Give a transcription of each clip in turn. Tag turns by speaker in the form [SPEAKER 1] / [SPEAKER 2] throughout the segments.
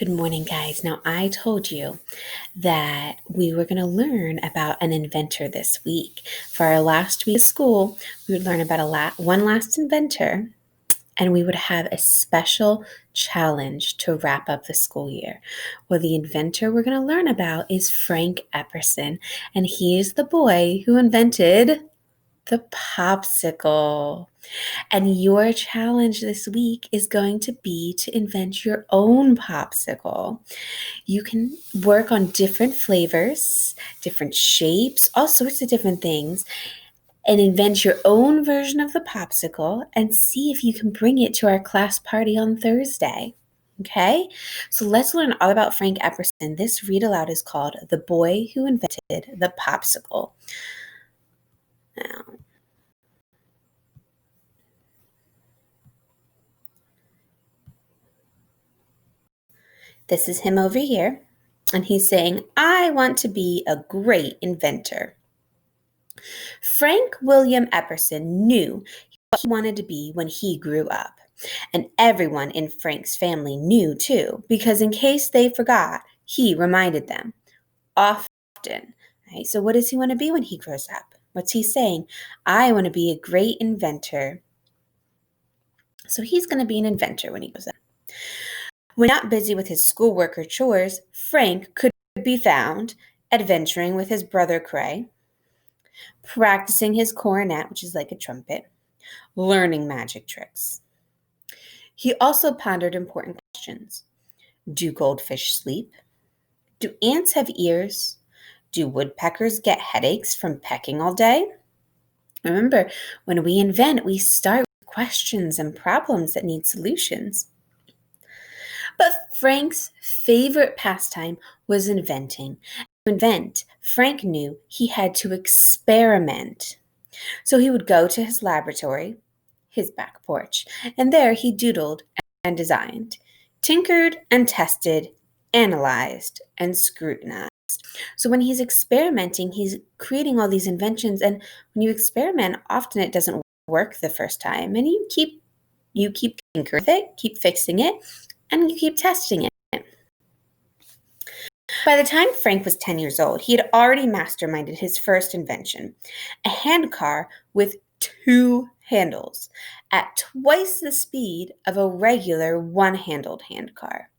[SPEAKER 1] Good morning, guys. Now, I told you that we were going to learn about an inventor this week. For our last week of school, we would learn about one last inventor, and we would have a special challenge to wrap up the school year. Well, the inventor we're going to learn about is Frank Epperson, and he is the boy who invented the popsicle. And your challenge this week is going to be to invent your own popsicle. You can work on different flavors, different shapes, all sorts of different things, and invent your own version of the popsicle and see if you can bring it to our class party on Thursday. Okay? So let's learn all about Frank Epperson. This read aloud is called The Boy Who Invented the Popsicle. Now, this is him over here, and he's saying, I want to be a great inventor. Frank William Epperson knew what he wanted to be when he grew up. And everyone in Frank's family knew too, because in case they forgot, he reminded them often. Right? So what does he want to be when he grows up? What's he saying? I want to be a great inventor. So he's going to be an inventor when he grows up. When not busy with his schoolwork or chores, Frank could be found adventuring with his brother Cray, practicing his cornet, which is like a trumpet, learning magic tricks. He also pondered important questions. Do goldfish sleep? Do ants have ears? Do woodpeckers get headaches from pecking all day? Remember, when we invent, we start with questions and problems that need solutions. But Frank's favorite pastime was inventing. To invent, Frank knew he had to experiment. So he would go to his laboratory, his back porch, and there he doodled and designed, tinkered and tested, analyzed and scrutinized. So when he's experimenting, he's creating all these inventions, and when you experiment, often it doesn't work the first time, and you keep tinkering with it, keep fixing it, and you keep testing it. By the time Frank was 10 years old, he had already masterminded his first invention, a handcar with 2 handles at twice the speed of a regular one-handled handcar.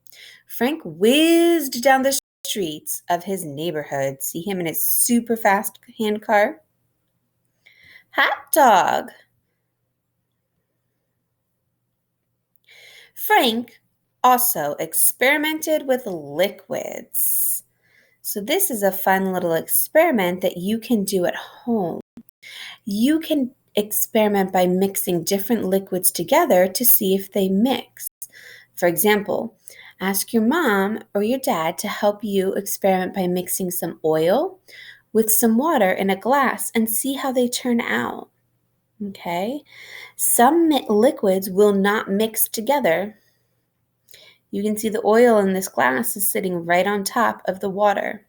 [SPEAKER 1] Frank whizzed down the streets of his neighborhood. See him in his super fast handcar? Hot dog! Frank also experimented with liquids. So this is a fun little experiment that you can do at home. You can experiment by mixing different liquids together to see if they mix. For example, ask your mom or your dad to help you experiment by mixing some oil with some water in a glass and see how they turn out. Okay? Some liquids will not mix together. You can see the oil in this glass is sitting right on top of the water.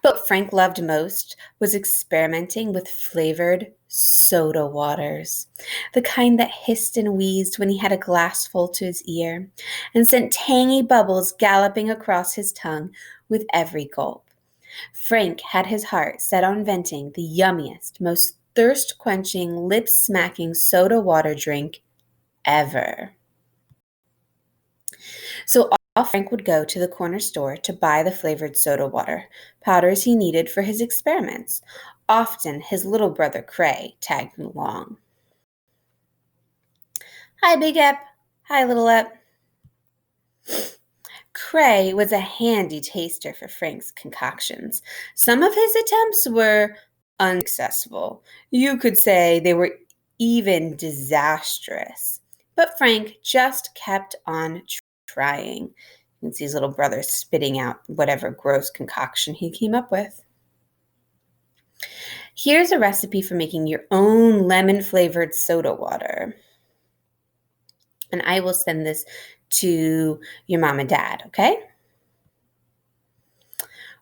[SPEAKER 1] But what Frank loved most was experimenting with flavored soda waters, the kind that hissed and wheezed when he had a glassful to his ear and sent tangy bubbles galloping across his tongue with every gulp. Frank had his heart set on inventing the yummiest, most thirst-quenching, lip-smacking soda water drink ever. So off Frank would go to the corner store to buy the flavored soda water powders he needed for his experiments. Often his little brother Cray tagged along. Hi, Big Ep. Hi, Little Ep. Cray was a handy taster for Frank's concoctions. Some of his attempts were unsuccessful. You could say they were even disastrous. But Frank just kept on trying. You can see his little brother spitting out whatever gross concoction he came up with. Here's a recipe for making your own lemon-flavored soda water. And I will send this to your mom and dad, okay?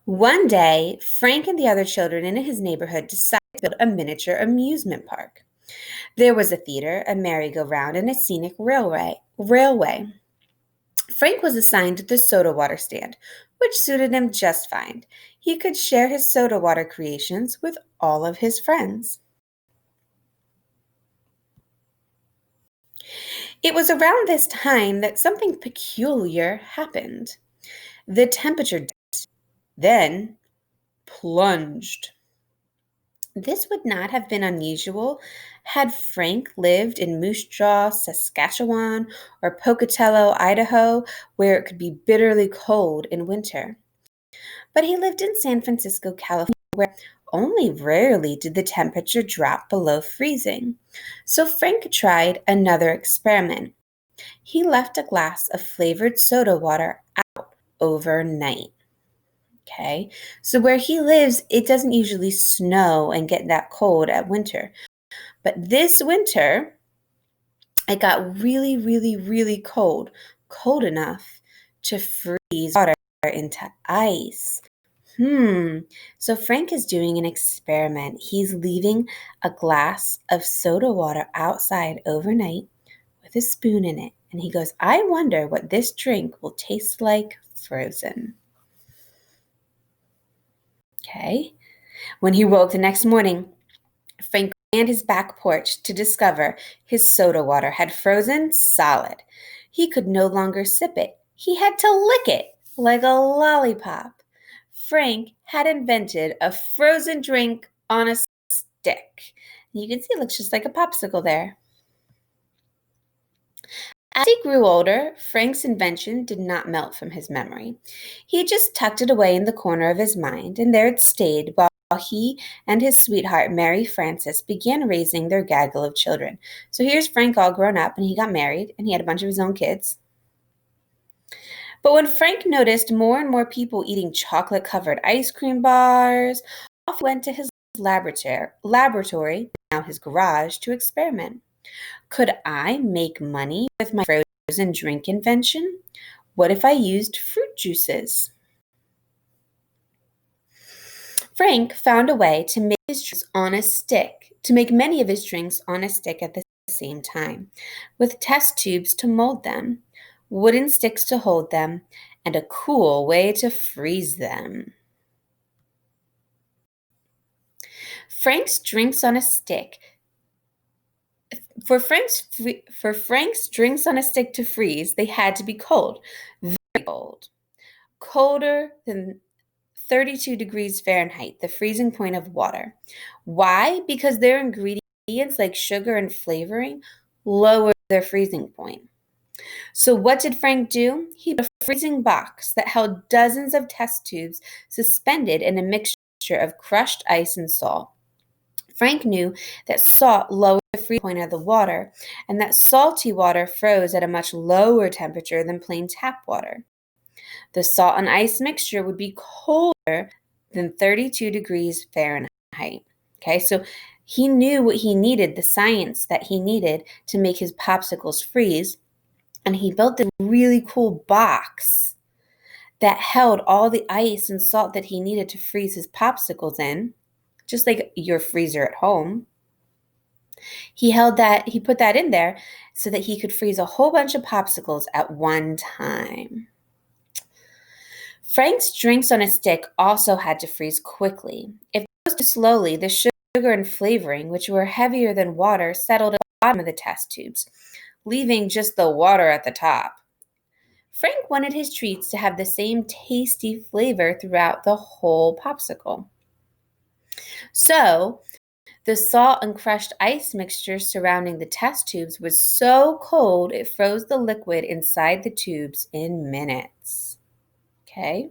[SPEAKER 1] One day, Frank and the other children in his neighborhood decided to build a miniature amusement park. There was a theater, a merry-go-round, and a scenic railway. Frank was assigned the soda water stand, which suited him just fine. He could share his soda water creations with all of his friends. It was around this time that something peculiar happened. The temperature then plunged. This would not have been unusual had Frank lived in Moose Jaw, Saskatchewan, or Pocatello, Idaho, where it could be bitterly cold in winter. But he lived in San Francisco, California, where only rarely did the temperature drop below freezing. So Frank tried another experiment. He left a glass of flavored soda water out overnight. Okay, so where he lives, it doesn't usually snow and get that cold at winter. But this winter, it got really, really, really cold, cold enough to freeze water into ice. So Frank is doing an experiment. He's leaving a glass of soda water outside overnight with a spoon in it. And he goes, I wonder what this drink will taste like frozen. Okay. When he woke the next morning, Frank ran his back porch to discover his soda water had frozen solid. He could no longer sip it. He had to lick it like a lollipop. Frank had invented a frozen drink on a stick. You can see it looks just like a popsicle there. As he grew older, Frank's invention did not melt from his memory. He just tucked it away in the corner of his mind, and there it stayed while he and his sweetheart, Mary Frances, began raising their gaggle of children. So here's Frank all grown up, and he got married, and he had a bunch of his own kids. But when Frank noticed more and more people eating chocolate-covered ice cream bars, off he went to his laboratory, now his garage, to experiment. Could I make money with my frozen drink invention? What if I used fruit juices? Frank found a way to make his drinks on a stick, to make many of his drinks on a stick at the same time, with test tubes to mold them, wooden sticks to hold them, and a cool way to freeze them. Frank's drinks on a stick For Frank's drinks on a stick to freeze, they had to be cold, very cold, colder than 32 degrees Fahrenheit, the freezing point of water. Why? Because their ingredients like sugar and flavoring lower their freezing point. So what did Frank do? He put a freezing box that held dozens of test tubes suspended in a mixture of crushed ice and salt. Frank knew that salt lowered the freezing point of the water, and that salty water froze at a much lower temperature than plain tap water. The salt and ice mixture would be colder than 32 degrees Fahrenheit. Okay, so he knew what he needed, the science that he needed to make his popsicles freeze, and he built a really cool box that held all the ice and salt that he needed to freeze his popsicles in, just like your freezer at home. He put that in there so that he could freeze a whole bunch of popsicles at one time. Frank's drinks on a stick also had to freeze quickly. If it goes too slowly, the sugar and flavoring, which were heavier than water, settled at the bottom of the test tubes, leaving just the water at the top. Frank wanted his treats to have the same tasty flavor throughout the whole popsicle. So, the salt and crushed ice mixture surrounding the test tubes was so cold it froze the liquid inside the tubes in minutes. Okay,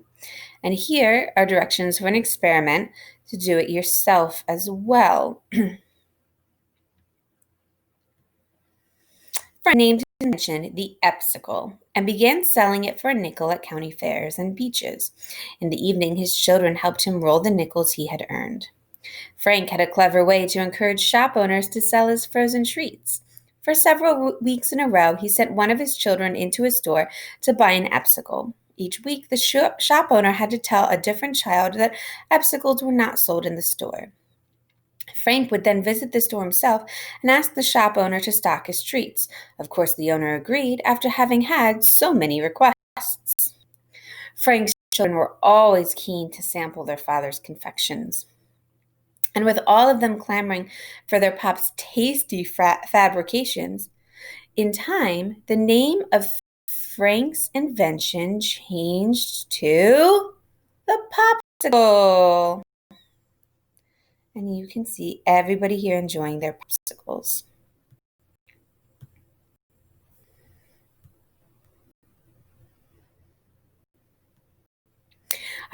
[SPEAKER 1] and here are directions for an experiment to do it yourself as well. Frank named his invention the Epsicle and began selling it for a nickel at county fairs and beaches. In the evening, his children helped him roll the nickels he had earned. Frank had a clever way to encourage shop owners to sell his frozen treats. For several weeks in a row, he sent one of his children into a store to buy an Epsicle. Each week, the shop owner had to tell a different child that Epsicles were not sold in the store. Frank would then visit the store himself and ask the shop owner to stock his treats. Of course, the owner agreed after having had so many requests. Frank's children were always keen to sample their father's confections. And with all of them clamoring for their pop's tasty fabrications, in time, the name of Frank's invention changed to the popsicle. And you can see everybody here enjoying their popsicles.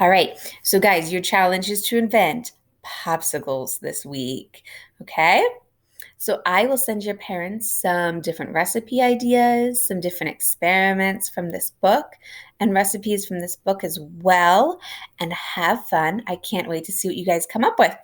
[SPEAKER 1] All right, so guys, your challenge is to invent popsicles this week, okay? So I will send your parents some different recipe ideas, some different experiments from this book, and recipes from this book as well, and have fun. I can't wait to see what you guys come up with.